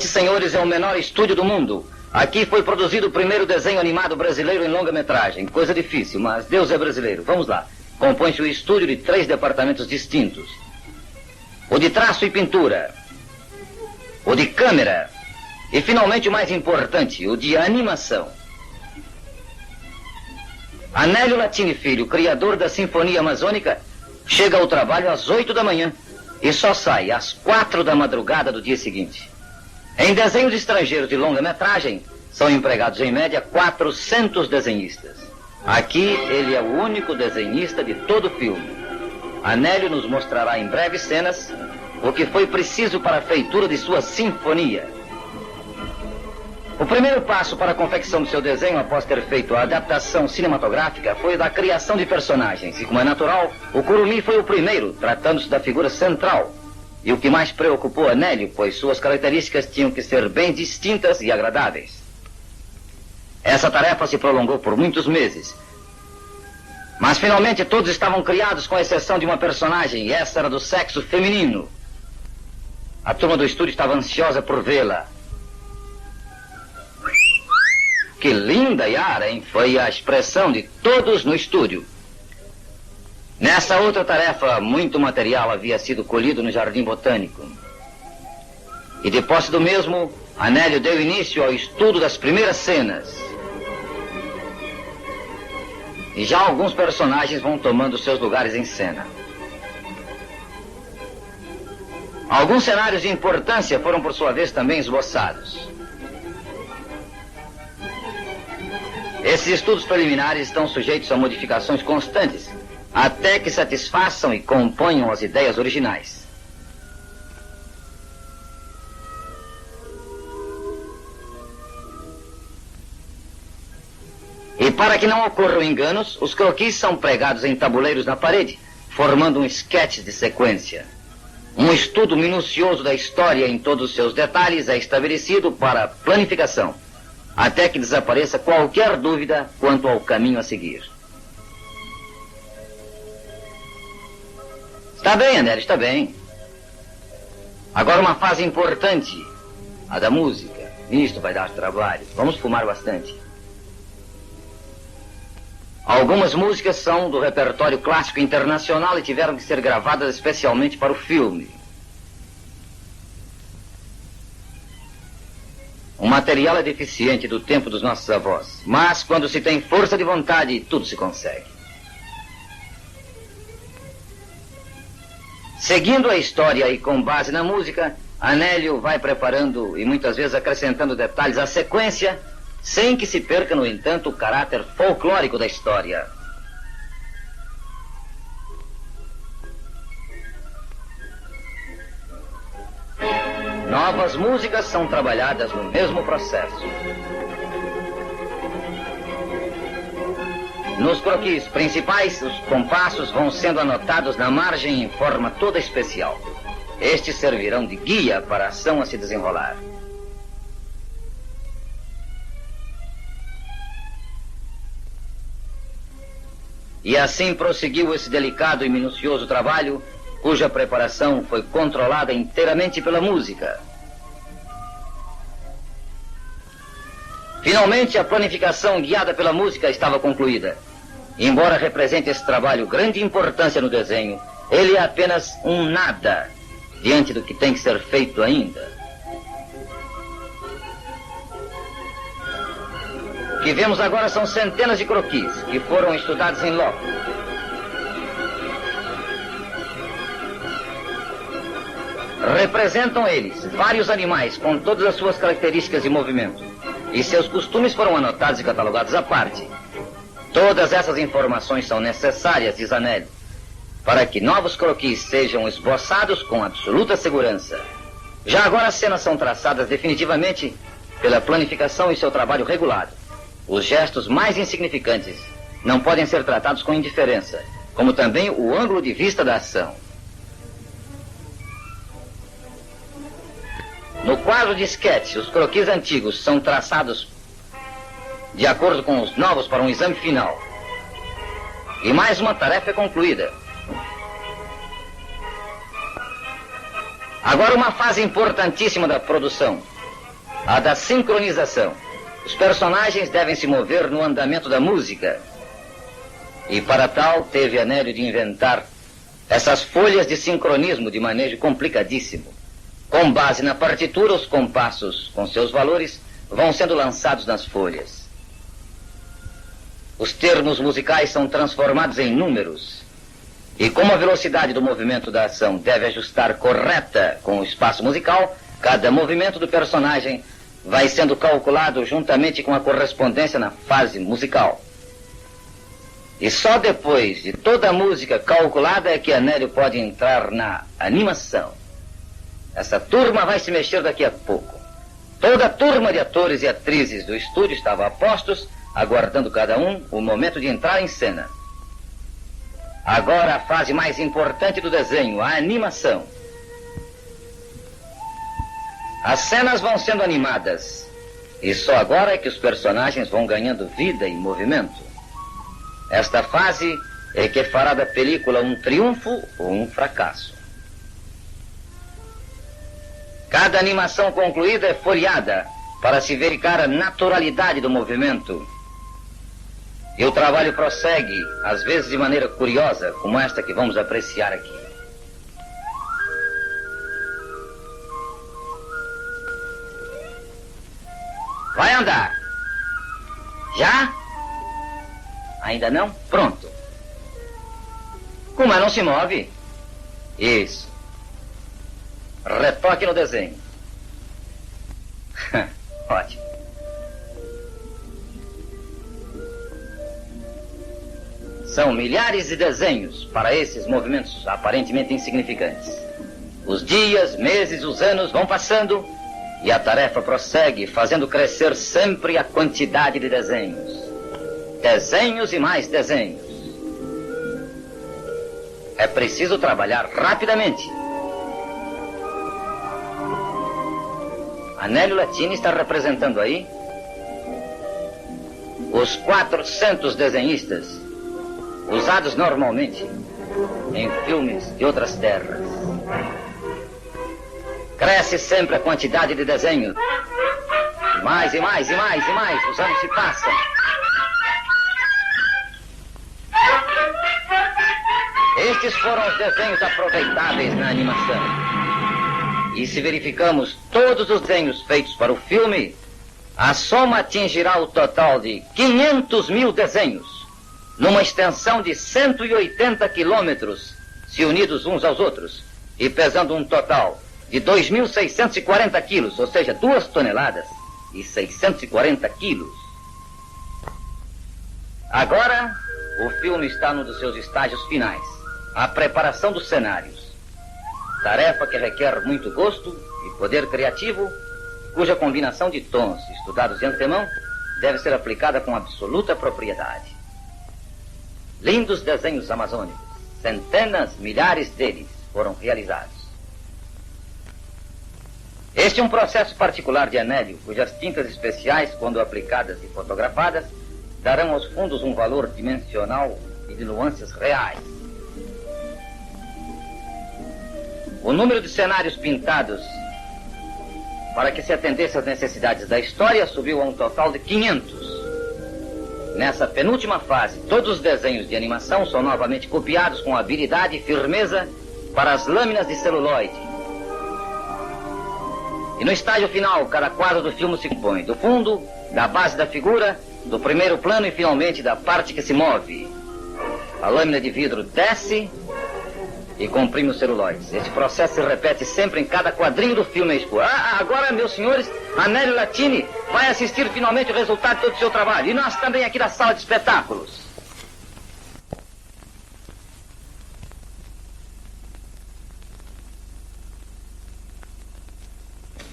Este, senhores, é o menor estúdio do mundo. Aqui foi produzido o primeiro desenho animado brasileiro em longa-metragem. Coisa difícil, mas Deus é brasileiro. Vamos lá. Compõe-se o estúdio de 3 departamentos distintos. O de traço e pintura. O de câmera. E, finalmente, o mais importante, o de animação. Anélio Latini Filho, criador da Sinfonia Amazônica, chega ao trabalho às 8 da manhã e só sai às 4 da madrugada do dia seguinte. Em desenhos estrangeiros de longa-metragem, são empregados em média 400 desenhistas. Aqui, ele é o único desenhista de todo o filme. Anélio nos mostrará em breves cenas o que foi preciso para a feitura de sua sinfonia. O primeiro passo para a confecção do seu desenho, após ter feito a adaptação cinematográfica, foi da criação de personagens. E, como é natural, o Curumim foi o primeiro, tratando-se da figura central. E o que mais preocupou Anélio, pois suas características tinham que ser bem distintas e agradáveis. Essa tarefa se prolongou por muitos meses. Mas, finalmente, todos estavam criados, com exceção de uma personagem, e essa era do sexo feminino. A turma do estúdio estava ansiosa por vê-la. Que linda Yara, hein? Foi a expressão de todos no estúdio. Nessa outra tarefa, muito material havia sido colhido no Jardim Botânico. E de posse do mesmo, Anélio deu início ao estudo das primeiras cenas. E já alguns personagens vão tomando seus lugares em cena. Alguns cenários de importância foram, por sua vez, também esboçados. Esses estudos preliminares estão sujeitos a modificações constantes, até que satisfaçam e componham as ideias originais. E para que não ocorram enganos, os croquis são pregados em tabuleiros na parede, formando um esquete de sequência. Um estudo minucioso da história em todos os seus detalhes é estabelecido para planificação, até que desapareça qualquer dúvida quanto ao caminho a seguir. Está bem, Anélio, está bem. Agora uma fase importante, a da música. Isto vai dar trabalho. Vamos fumar bastante. Algumas músicas são do repertório clássico internacional e tiveram que ser gravadas especialmente para o filme. O material é deficiente do tempo dos nossos avós, mas quando se tem força de vontade, tudo se consegue. Seguindo a história e com base na música, Anélio vai preparando e muitas vezes acrescentando detalhes à sequência, sem que se perca, no entanto, o caráter folclórico da história. Novas músicas são trabalhadas no mesmo processo. Nos croquis principais, os compassos vão sendo anotados na margem em forma toda especial. Estes servirão de guia para a ação a se desenrolar. E assim prosseguiu esse delicado e minucioso trabalho, cuja preparação foi controlada inteiramente pela música. Finalmente, a planificação guiada pela música estava concluída. Embora represente esse trabalho grande importância no desenho, ele é apenas um nada diante do que tem que ser feito ainda. O que vemos agora são centenas de croquis que foram estudados em loco. Representam eles vários animais com todas as suas características de movimento, e seus costumes foram anotados e catalogados à parte. Todas essas informações são necessárias, diz Anélio, para que novos croquis sejam esboçados com absoluta segurança. Já agora as cenas são traçadas definitivamente pela planificação e seu trabalho regulado. Os gestos mais insignificantes não podem ser tratados com indiferença, como também o ângulo de vista da ação. No quadro de esquete, os croquis antigos são traçados de acordo com os novos para um exame final. E mais uma tarefa é concluída. Agora uma fase importantíssima da produção. A da sincronização. Os personagens devem se mover no andamento da música. E para tal, teve Anélio de inventar essas folhas de sincronismo de manejo complicadíssimo. Com base na partitura, os compassos, com seus valores, vão sendo lançados nas folhas. Os termos musicais são transformados em números. E como a velocidade do movimento da ação deve ajustar correta com o espaço musical, cada movimento do personagem vai sendo calculado juntamente com a correspondência na fase musical. E só depois de toda a música calculada é que Anélio pode entrar na animação. Essa turma vai se mexer daqui a pouco. Toda a turma de atores e atrizes do estúdio estava a postos, aguardando cada um o momento de entrar em cena. Agora a fase mais importante do desenho, a animação. As cenas vão sendo animadas, e só agora é que os personagens vão ganhando vida e movimento. Esta fase é que fará da película um triunfo ou um fracasso. Cada animação concluída é folheada para se verificar a naturalidade do movimento. E o trabalho prossegue, às vezes de maneira curiosa, como esta que vamos apreciar aqui. Vai andar. Já? Ainda não? Pronto. Como não se move? Isso. Retoque no desenho. Ótimo. São milhares de desenhos para esses movimentos aparentemente insignificantes. Os dias, meses, os anos vão passando e a tarefa prossegue, fazendo crescer sempre a quantidade de desenhos. Desenhos e mais desenhos. É preciso trabalhar rapidamente. Anélio Latini está representando aí os 400 desenhistas usados normalmente em filmes de outras terras. Cresce sempre a quantidade de desenhos. Mais e mais e mais e mais. Os anos se passam. Estes foram os desenhos aproveitáveis na animação. E se verificamos todos os desenhos feitos para o filme, a soma atingirá o total de 500 mil desenhos, numa extensão de 180 quilômetros, se unidos uns aos outros, e pesando um total de 2.640 quilos, ou seja, 2 toneladas e 640 quilos. Agora, o filme está num dos seus estágios finais, a preparação dos cenários. Tarefa que requer muito gosto e poder criativo, cuja combinação de tons estudados de antemão deve ser aplicada com absoluta propriedade. Lindos desenhos amazônicos, centenas, milhares deles foram realizados. Este é um processo particular de Anélio, cujas tintas especiais, quando aplicadas e fotografadas, darão aos fundos um valor dimensional e de nuances reais. O número de cenários pintados para que se atendesse às necessidades da história subiu a um total de 500. Nessa penúltima fase, todos os desenhos de animação são novamente copiados com habilidade e firmeza para as lâminas de celuloide. E no estágio final, cada quadro do filme se compõe do fundo, da base da figura, do primeiro plano e finalmente da parte que se move. A lâmina de vidro desce e comprime os celuloides. Esse processo se repete sempre em cada quadrinho do filme escuro. Agora, meus senhores, Anélio Latini vai assistir finalmente o resultado de todo o seu trabalho. E nós também aqui da sala de espetáculos.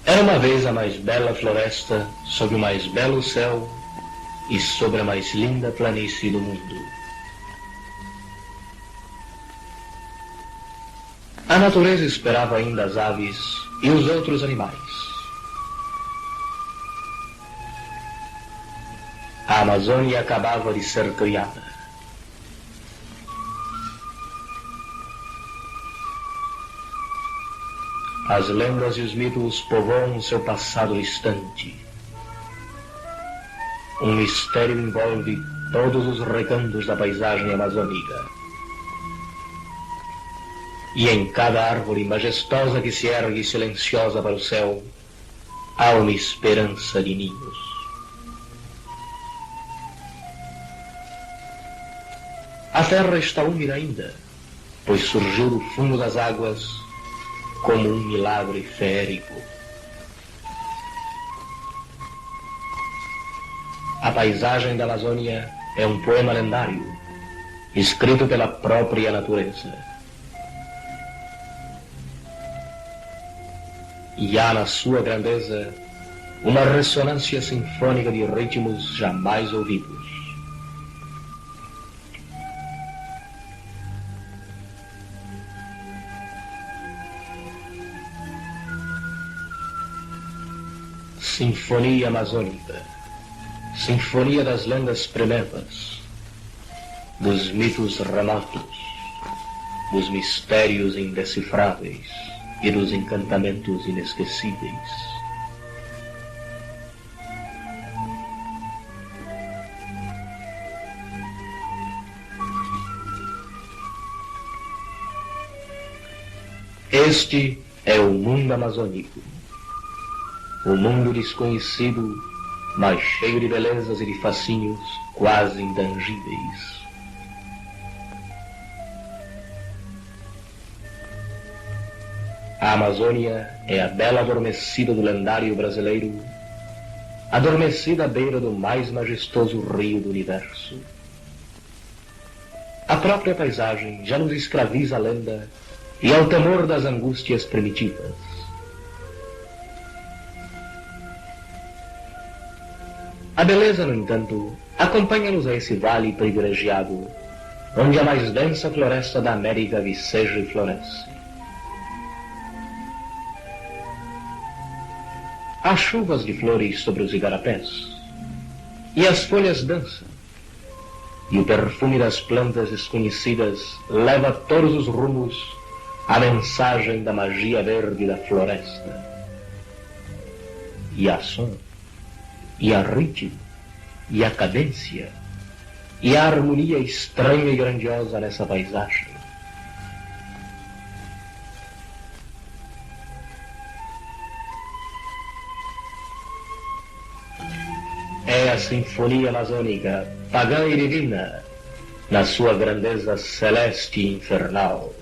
Era uma vez a mais bela floresta, sob o mais belo céu e sobre a mais linda planície do mundo. A natureza esperava ainda as aves e os outros animais. A Amazônia acabava de ser criada. As lendas e os mitos povoam seu passado distante. Um mistério envolve todos os recantos da paisagem amazônica. E em cada árvore majestosa que se ergue silenciosa para o céu, há uma esperança de ninhos. A terra está úmida ainda, pois surgiu do fundo das águas como um milagre feérico. A paisagem da Amazônia é um poema lendário, escrito pela própria natureza. E há na sua grandeza uma ressonância sinfônica de ritmos jamais ouvidos. Sinfonia amazônica, sinfonia das lendas primevas, dos mitos remotos, dos mistérios indecifráveis e dos encantamentos inesquecíveis. Este é o mundo amazônico. O mundo desconhecido, mas cheio de belezas e de fascínios quase intangíveis. A Amazônia é a bela adormecida do lendário brasileiro, adormecida à beira do mais majestoso rio do universo. A própria paisagem já nos escraviza a lenda e ao temor das angústias primitivas. A beleza, no entanto, acompanha-nos a esse vale privilegiado, onde a mais densa floresta da América viceja e floresce. Há chuvas de flores sobre os igarapés, e as folhas dançam, e o perfume das plantas desconhecidas leva a todos os rumos a mensagem da magia verde da floresta. E há som, e há ritmo, e há cadência, e há harmonia estranha e grandiosa nessa paisagem. É a sinfonia amazônica, pagã e divina, na sua grandeza celeste e infernal.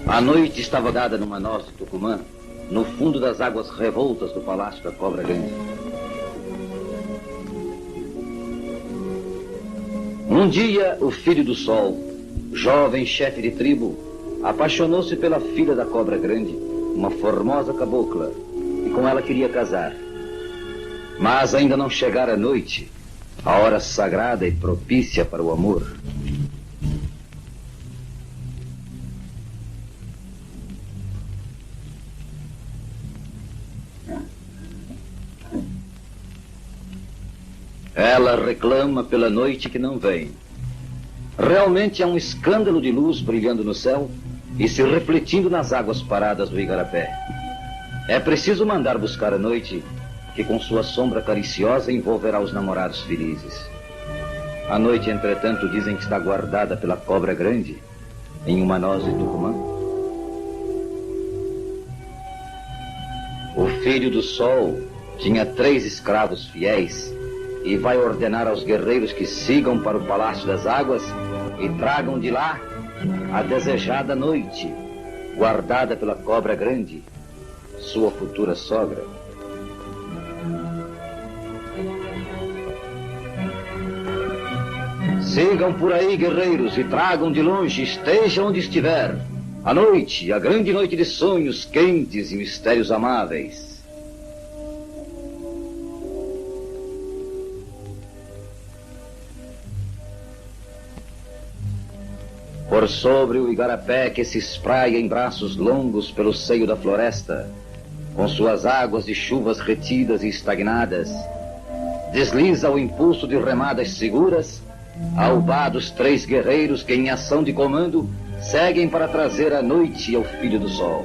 A noite estava dada numa noz de Tucumã, no fundo das águas revoltas do Palácio da Cobra Grande. Um dia, o filho do Sol, jovem chefe de tribo, apaixonou-se pela filha da Cobra Grande, uma formosa cabocla, e com ela queria casar. Mas ainda não chegara a noite, a hora sagrada e propícia para o amor. Ela reclama pela noite que não vem. Realmente há um escândalo de luz brilhando no céu e se refletindo nas águas paradas do Igarapé. É preciso mandar buscar a noite, que com sua sombra cariciosa envolverá os namorados felizes. A noite, entretanto, dizem que está guardada pela Cobra Grande em uma noz de Tucumã. O filho do Sol tinha 3 escravos fiéis e vai ordenar aos guerreiros que sigam para o Palácio das Águas e tragam de lá a desejada noite, guardada pela Cobra Grande, sua futura sogra. Sigam por aí, guerreiros, e tragam de longe, esteja onde estiver, a noite, a grande noite de sonhos quentes e mistérios amáveis. Por sobre o Igarapé que se espraia em braços longos pelo seio da floresta, com suas águas de chuvas retidas e estagnadas, desliza o impulso de remadas seguras, alvados 3 guerreiros que em ação de comando seguem para trazer a noite ao filho do sol.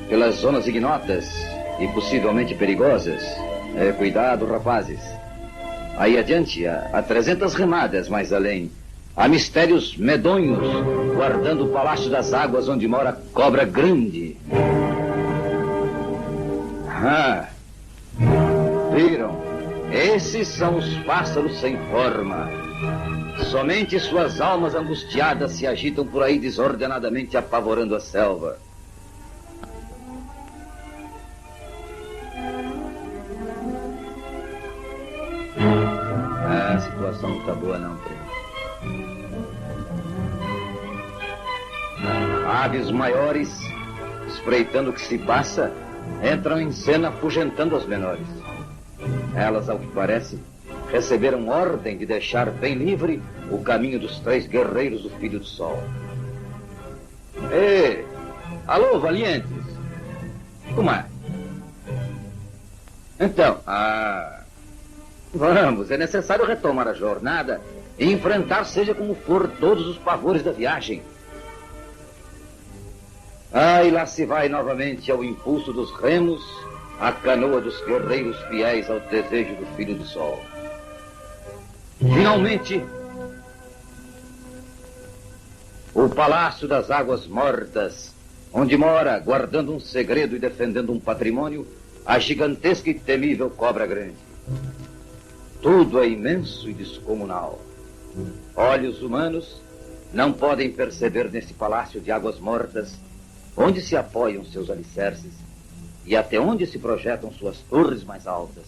Pelas zonas ignotas e possivelmente perigosas. Cuidado, rapazes. Aí adiante, a 300 remadas mais além, há mistérios medonhos, guardando o Palácio das Águas onde mora a Cobra Grande. Viram? Esses são os pássaros sem forma. Somente suas almas angustiadas se agitam por aí desordenadamente, apavorando a selva. A situação não está boa não, primo. Aves maiores, espreitando o que se passa, entram em cena afugentando as menores. Elas, ao que parece, receberam ordem de deixar bem livre o caminho dos 3 guerreiros do Filho do Sol. Ei! Alô, valientes! Como é? Então, vamos, é necessário retomar a jornada e enfrentar, seja como for, todos os pavores da viagem. E lá se vai novamente ao impulso dos remos, a canoa dos guerreiros fiéis ao desejo do Filho do Sol. Finalmente, o Palácio das Águas Mortas, onde mora, guardando um segredo e defendendo um patrimônio, a gigantesca e temível Cobra Grande. Tudo é imenso e descomunal. Olhos humanos não podem perceber nesse palácio de águas mortas onde se apoiam seus alicerces e até onde se projetam suas torres mais altas.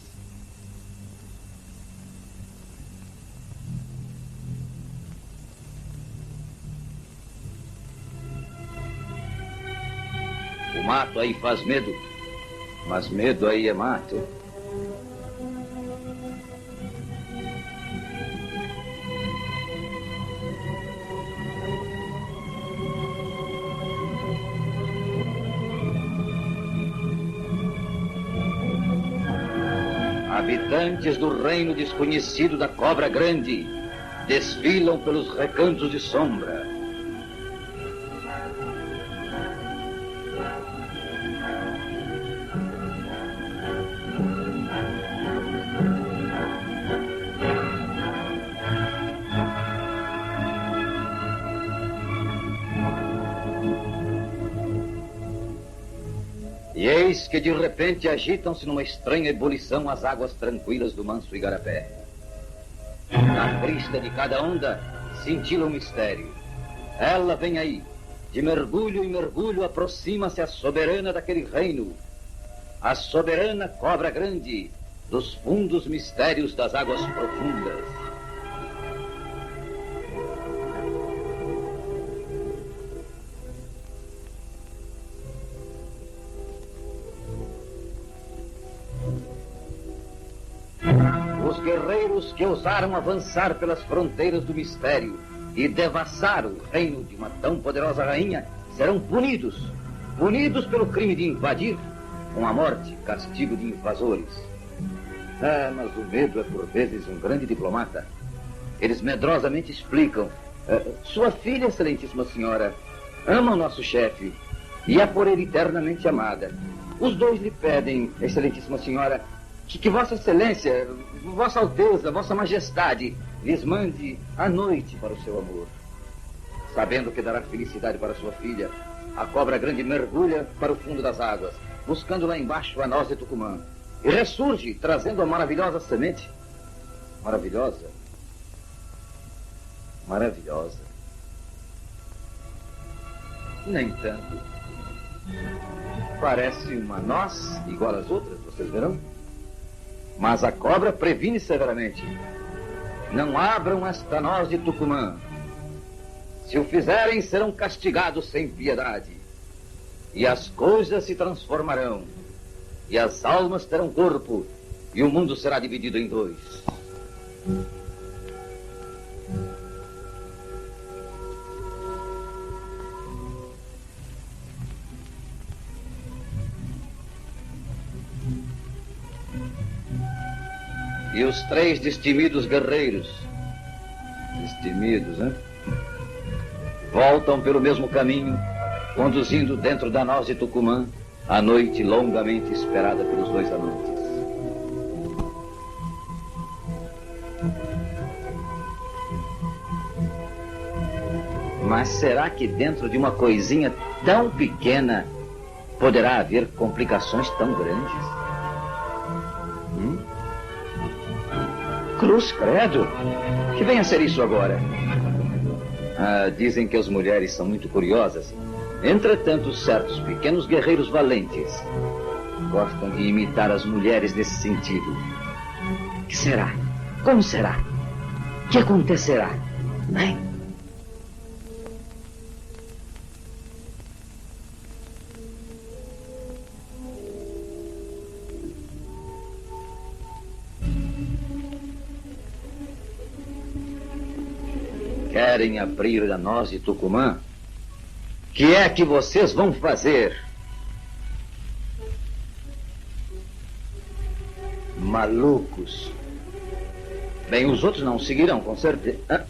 O mato aí faz medo, mas medo aí é mato. Habitantes do reino desconhecido da Cobra Grande desfilam pelos recantos de sombra. E eis que de repente agitam-se numa estranha ebulição as águas tranquilas do manso Igarapé. Na crista de cada onda se cintila o mistério. Ela vem aí. De mergulho em mergulho aproxima-se a soberana daquele reino. A soberana cobra grande dos fundos mistérios das águas profundas. Os guerreiros que ousaram avançar pelas fronteiras do mistério e devassar o reino de uma tão poderosa rainha serão punidos pelo crime de invadir, com a morte, castigo de invasores. Mas o medo é por vezes um grande diplomata. Eles medrosamente explicam: sua filha, excelentíssima senhora, ama o nosso chefe e é por ele eternamente amada. Os dois lhe pedem, excelentíssima senhora, que Vossa Excelência, Vossa Alteza, Vossa Majestade lhes mande a noite para o seu amor. Sabendo que dará felicidade para sua filha, a cobra grande mergulha para o fundo das águas, buscando lá embaixo a noz de Tucumã, e ressurge trazendo a maravilhosa semente. Maravilhosa? Maravilhosa. Nem tanto. Parece uma noz igual às outras, vocês verão? Mas a cobra previne severamente: não abram esta noz de Tucumã. Se o fizerem, serão castigados sem piedade. E as coisas se transformarão. E as almas terão corpo. E o mundo será dividido em dois. E os três destemidos guerreiros, destemidos, né? Voltam pelo mesmo caminho, conduzindo dentro da noz de Tucumã a noite longamente esperada pelos dois amantes. Mas será que dentro de uma coisinha tão pequena poderá haver complicações tão grandes? Cruz credo! Que vem a ser isso agora? Dizem que as mulheres são muito curiosas. Entretanto, certos pequenos guerreiros valentes gostam de imitar as mulheres nesse sentido. Que será? Como será? Que acontecerá? Hein? Querem abrir a noz de Tucumã? Que é que vocês vão fazer? Malucos. Bem, os outros não seguirão, com certeza.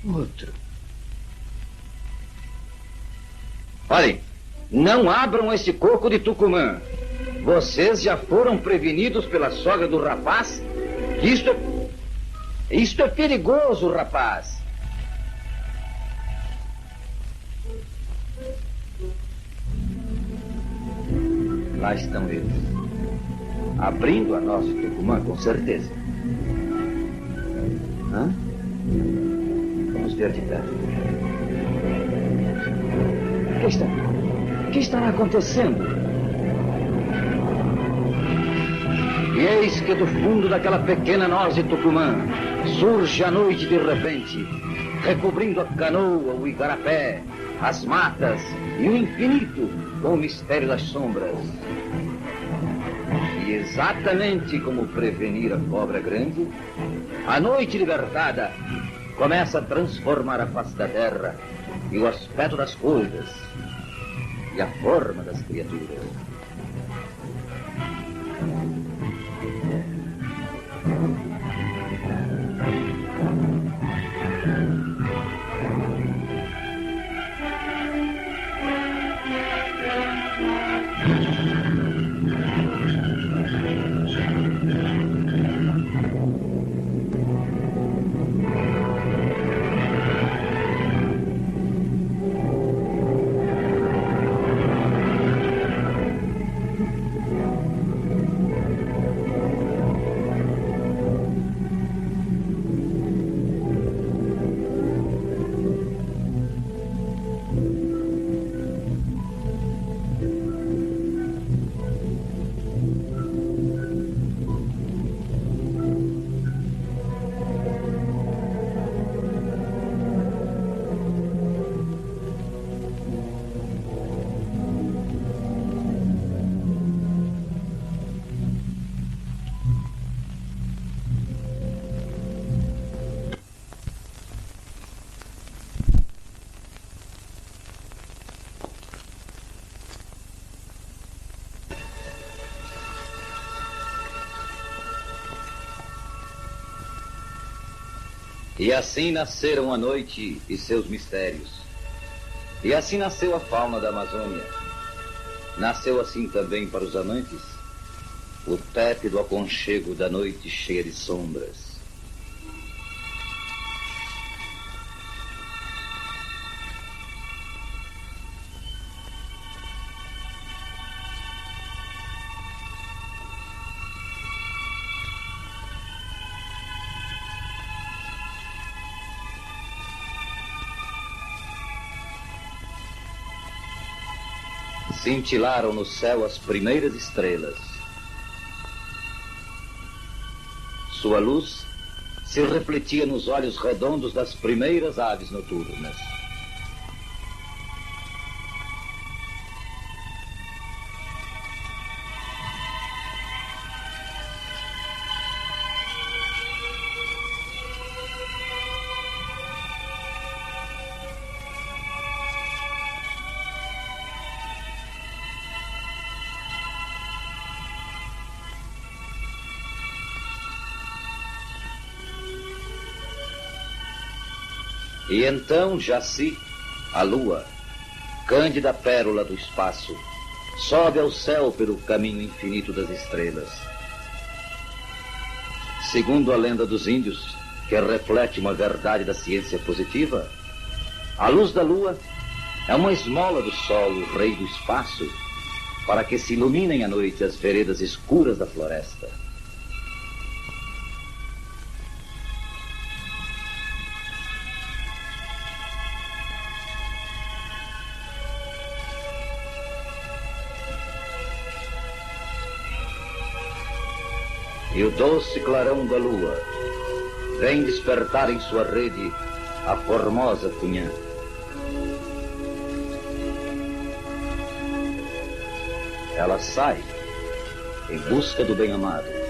Outro. Olhem, não abram esse coco de Tucumã. Vocês já foram prevenidos pela sogra do rapaz? Isto é perigoso, rapaz. Lá estão eles, abrindo a noz de Tucumã, com certeza. Vamos ver de perto. O que estará acontecendo? E eis que do fundo daquela pequena noz de Tucumã surge a noite de repente, recobrindo a canoa, o igarapé, as matas e o infinito com o mistério das sombras. E exatamente como prevenir a cobra grande, a noite libertada começa a transformar a face da terra e o aspecto das coisas e a forma das criaturas. E assim nasceram a noite e seus mistérios. E assim nasceu a fauna da Amazônia. Nasceu assim também para os amantes o tépido aconchego da noite cheia de sombras. Cintilaram no céu as primeiras estrelas. Sua luz se refletia nos olhos redondos das primeiras aves noturnas. E então Jaci, a lua, cândida pérola do espaço, sobe ao céu pelo caminho infinito das estrelas. Segundo a lenda dos índios, que reflete uma verdade da ciência positiva, a luz da lua é uma esmola do sol, o rei do espaço, para que se iluminem à noite as veredas escuras da floresta. E o doce clarão da lua vem despertar em sua rede a formosa cunhã. Ela sai em busca do bem-amado.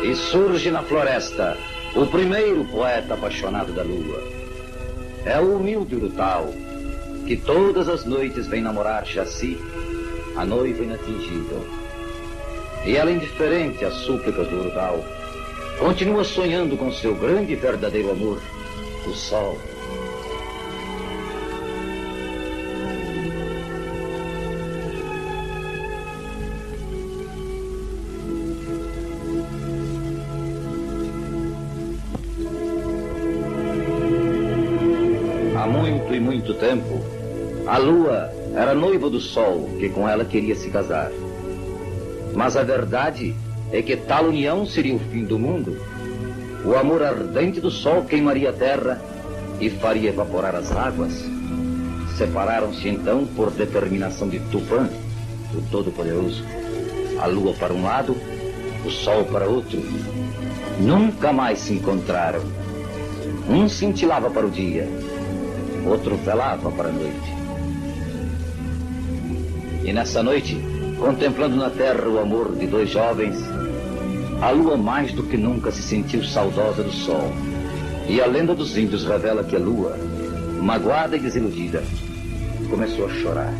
E surge na floresta o primeiro poeta apaixonado da lua. É o humilde Urutau, que todas as noites vem namorar Jaci, a noiva inatingível. E ela, indiferente às súplicas do Urutau, continua sonhando com seu grande e verdadeiro amor, o sol. Há muito e muito tempo, a lua era noiva do sol, que com ela queria se casar. Mas a verdade é que tal união seria o fim do mundo. O amor ardente do sol queimaria a terra e faria evaporar as águas. Separaram-se então por determinação de Tupã, o Todo-Poderoso. A lua para um lado, o sol para outro. Nunca mais se encontraram. Um cintilava para o dia, outro velava para a noite. E nessa noite, contemplando na terra o amor de dois jovens, a lua mais do que nunca se sentiu saudosa do sol. E a lenda dos índios revela que a lua, magoada e desiludida, começou a chorar.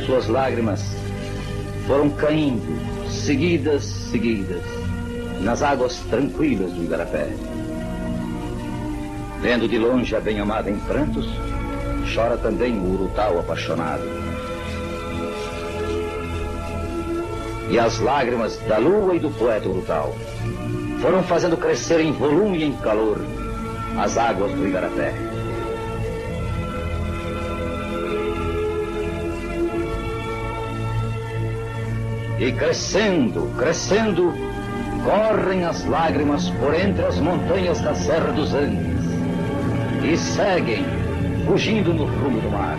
Suas lágrimas foram caindo, seguidas, nas águas tranquilas do Igarapé. Vendo de longe a bem-amada em prantos, chora também o urutau apaixonado. E as lágrimas da lua e do poeta urutau foram fazendo crescer em volume e em calor as águas do Igarapé. E crescendo, crescendo, correm as lágrimas por entre as montanhas da Serra dos Andes e seguem, fugindo no rumo do mar.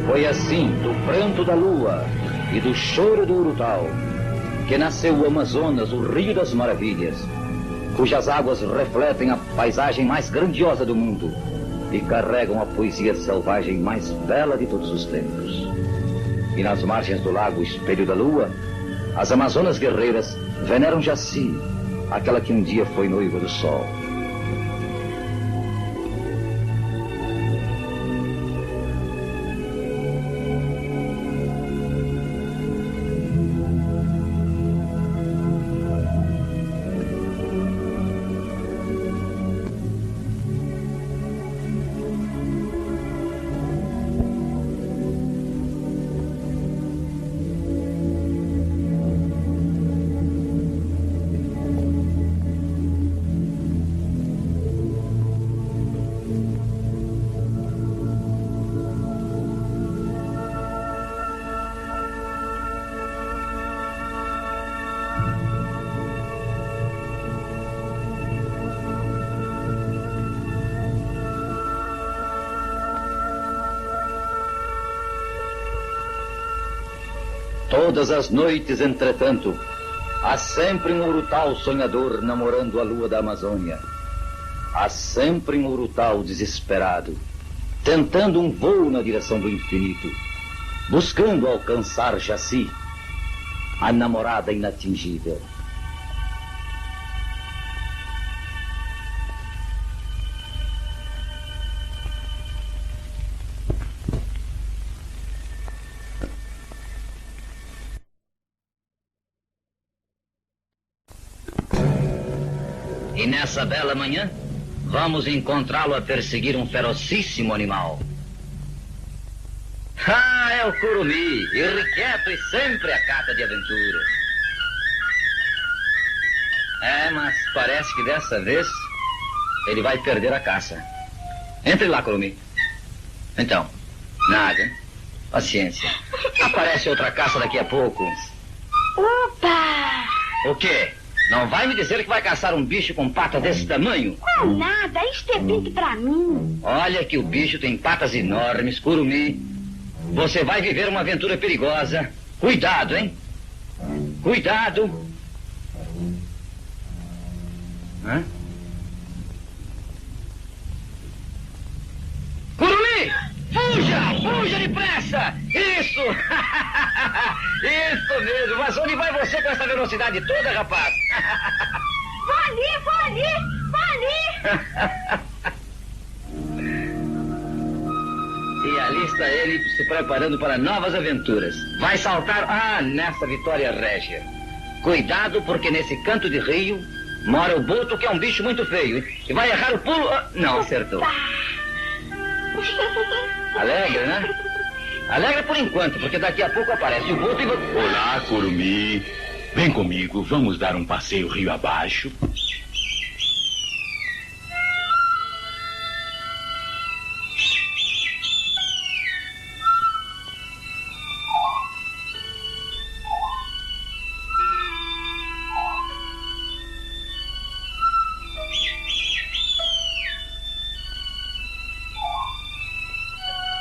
Foi assim, do pranto da lua e do choro do urutau, que nasceu o Amazonas, o Rio das Maravilhas, cujas águas refletem a paisagem mais grandiosa do mundo e carregam a poesia selvagem mais bela de todos os tempos. E nas margens do lago Espelho da Lua, as Amazonas guerreiras veneram Jaci, aquela que um dia foi noiva do sol. Todas as noites, entretanto, há sempre um urutau sonhador namorando a lua da Amazônia. Há sempre um urutau desesperado, tentando um voo na direção do infinito, buscando alcançar Jaci, a namorada inatingível. E nessa bela manhã, vamos encontrá-lo a perseguir um ferocíssimo animal. Ah, é o curumi, irrequieto e sempre a cata de aventuras. É, mas parece que dessa vez ele vai perder a caça. Entre lá, curumi. Então, nada. Paciência. Aparece outra caça daqui a pouco. Opa! O quê? Não vai me dizer que vai caçar um bicho com pata desse tamanho? Não, nada. Isto é pinto pra mim. Olha que o bicho tem patas enormes, curumi. Você vai viver uma aventura perigosa. Cuidado, hein? Cuidado. Hã? Curumi! Fuja! Fuja depressa! Isso! Isso mesmo! Mas onde vai você com essa velocidade toda, rapaz? Vou ali! E ali está ele se preparando para novas aventuras. Vai saltar, nessa Vitória Régia. Cuidado, porque nesse canto de rio mora o boto, que é um bicho muito feio. E vai errar o pulo... não, acertou. Alegre, né? Alegre por enquanto, porque daqui a pouco aparece o boto e... Olá, curumi. Vem comigo, vamos dar um passeio rio abaixo.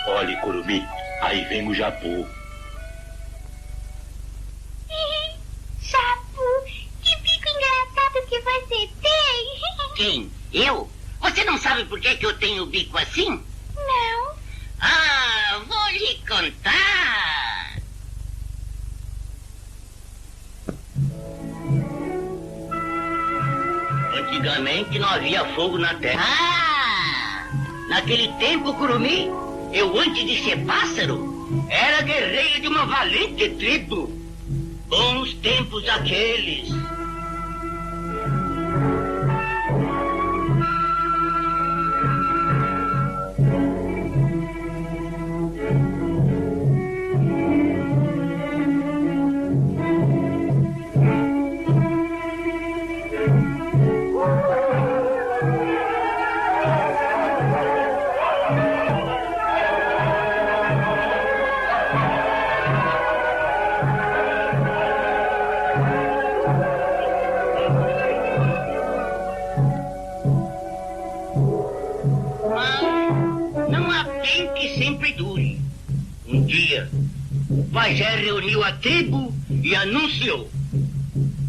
Olhe, curumi, aí vem o jabu. Jabu, que bico engraçado que você tem. Quem? Eu? Você não sabe por que eu tenho o bico assim? Não. Vou lhe contar. Antigamente não havia fogo na terra. Ah! Naquele tempo, Curumim, eu antes de ser pássaro, era guerreiro de uma valente tribo. Bons tempos aqueles. O pajé reuniu a tribo e anunciou: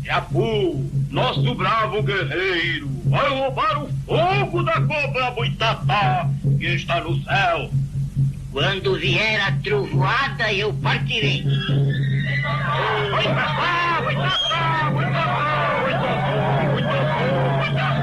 Japu, nosso bravo guerreiro, vai roubar o fogo da cobra Boitatá, que está no céu. Quando vier a trovoada, eu partirei. Boitatá, Boitatá, Boitatá, Boitatá, Boitatá,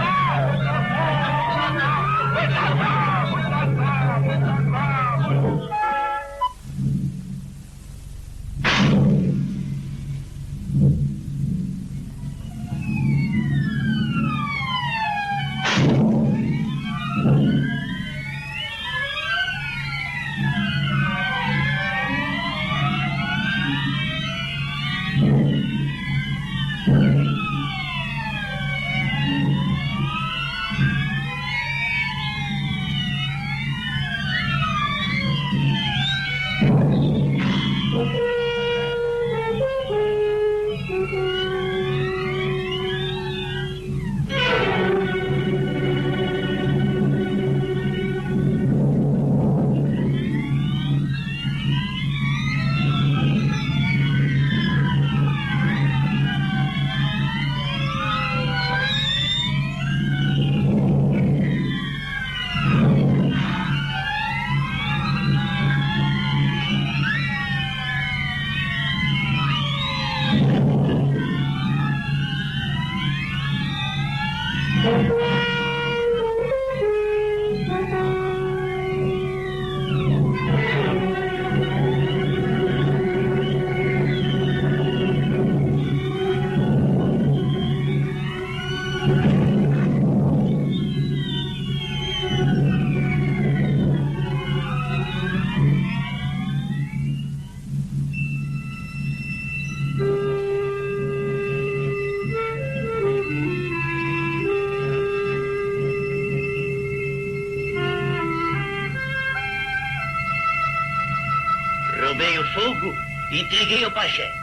Roubei o fogo e entreguei ao pajé,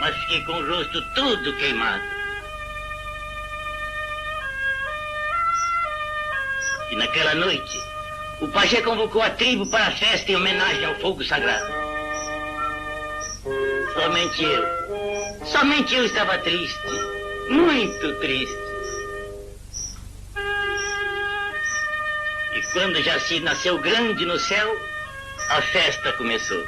mas fiquei com o rosto todo queimado. E naquela noite, o pajé convocou a tribo para a festa em homenagem ao fogo sagrado. Somente eu estava triste, muito triste. E quando Jaci nasceu grande no céu, a festa começou.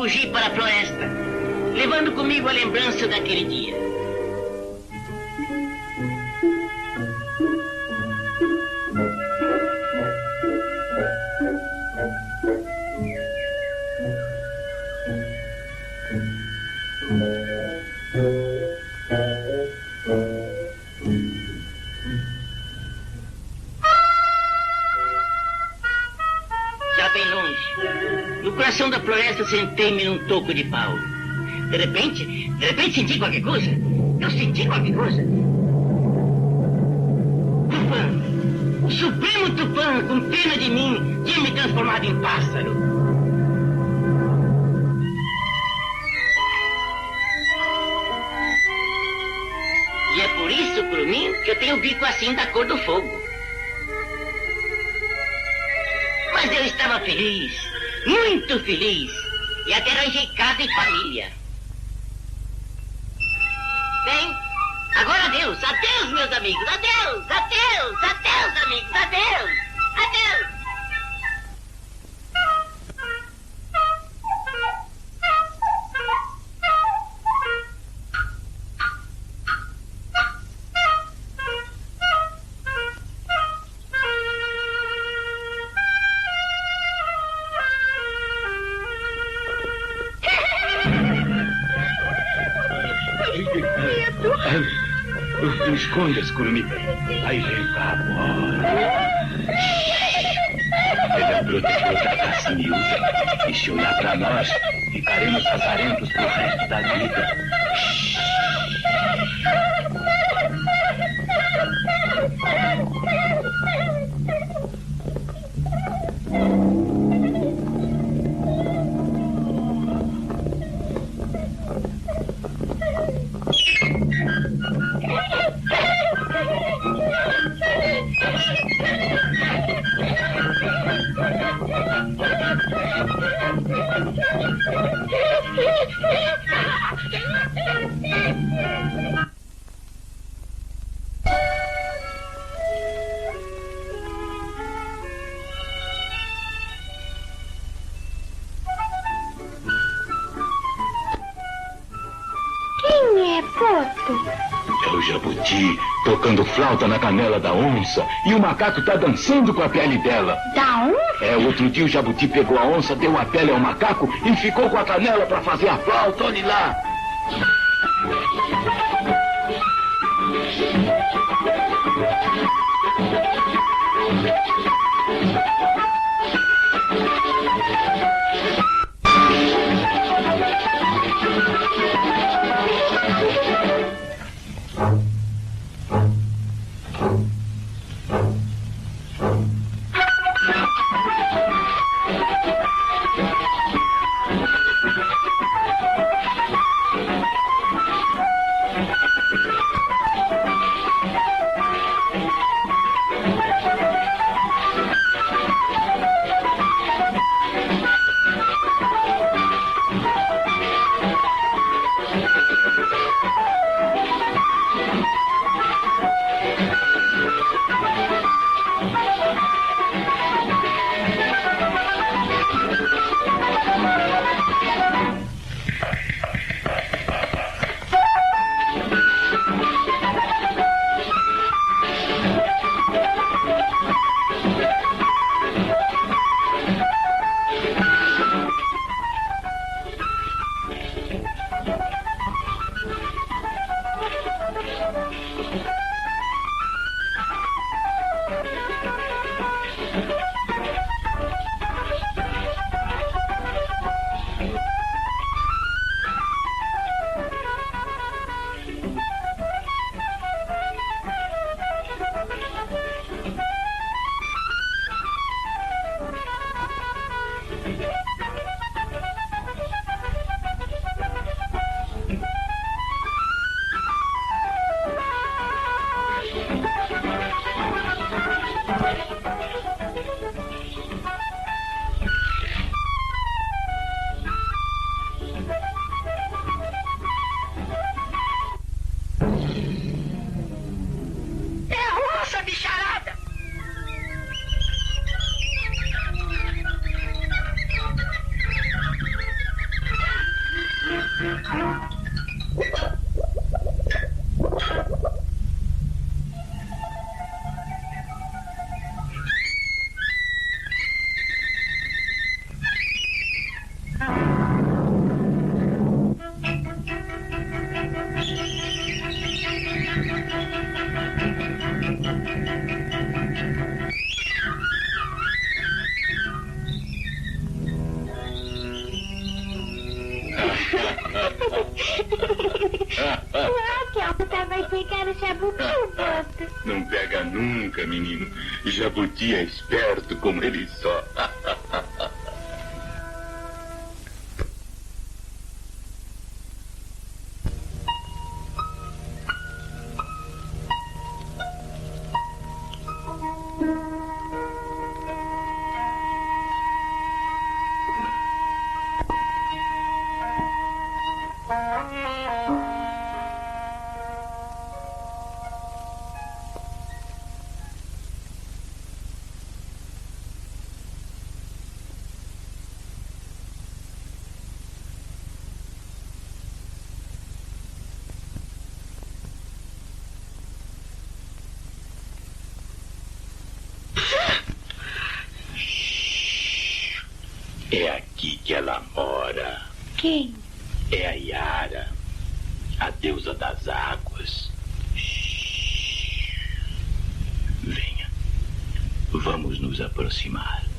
fugi para a floresta, levando comigo a lembrança daquele dia. Da floresta, sentei-me num toco de pau. De repente senti qualquer coisa. Eu senti qualquer coisa. Tupã, o supremo Tupã, com pena de mim, tinha me transformado em pássaro. E é por isso, Curumim, que eu tenho o bico assim da cor do fogo. Mas eu estava feliz. Muito feliz. E até arranjei casa e família. Bem, agora adeus. Adeus, meus amigos. Adeus, adeus, adeus, amigos. Adeus, adeus. Não escondas, Curumim. Aí vem cá agora. Ele é protetor da caça miúda. E se olhar pra nós, ficaremos lazarentos pro resto da vida. Quem é, Poto? É o jabuti tocando flauta na canela da onça e o macaco tá dançando com a pele dela. Da onça? É, outro dia o jabuti pegou a onça, deu a pele ao macaco e ficou com a canela para fazer a flauta. Olhe lá. Uau, que alta vai pegar o jabuti, Boto. Não pega nunca, menino. Jabuti é esperto como ele só. É aqui que ela mora. Quem? É a Yara, a deusa das águas. Venha, vamos nos aproximar.